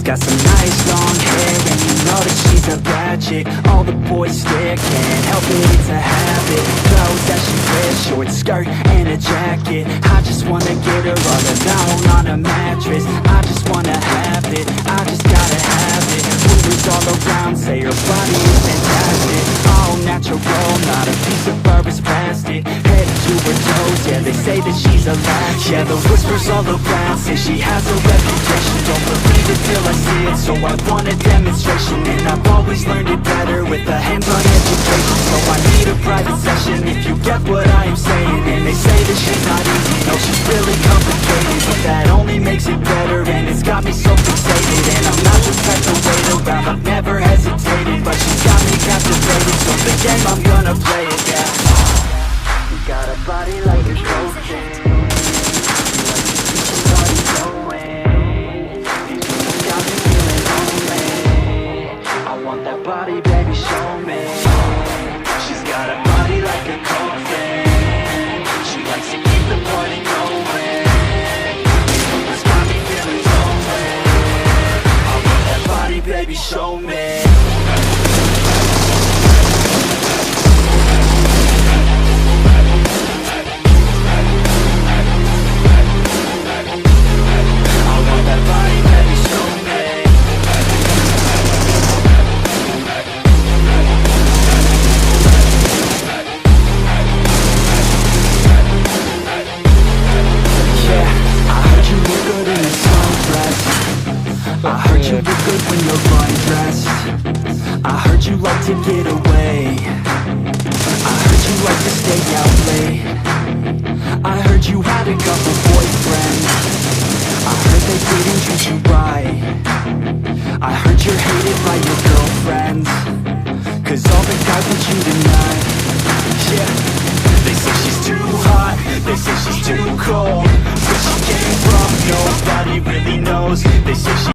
got some nice long hair, and you know that she's a bad chick. All the boys stare, can't help it, it's a habit. Clothes that she wears, short skirt and a jacket. I just wanna get her all alone on a mattress. I just wanna have it, I just gotta have it. Rumors all around say her body is fantastic. All natural, not a piece of fur is plastic. Head to her toes, yeah, they say that she's a latch. Yeah, the whispers all around say she has a reputation. Don't believe it till I see it, so I want a demonstration. And I've always learned it better with a hands-on education. So I need a private session if you get what I am saying. And they say that she's not easy, no, she's really complicated, but that only makes it better, and it's got me so fixated. And I'm not the type to wait around, I've never hesitated, but she's got me captivated, so the game I'm gonna play it, yeah. You got a body like a cocaine, that body, baby, show me. She's got a body like a cold thing. She likes to keep the party going. It's got me feeling so way. I want that body, baby, show me. I heard you look good when you're undressed. I heard you like to get away. I heard you like to stay out late. I heard you had a couple boyfriends. I heard they didn't treat you right. I heard you're hated by your girlfriends, 'cause all the guys want you tonight. Yeah, they say she's too hot, they say she's too cold. Where she came from, nobody really knows. They say she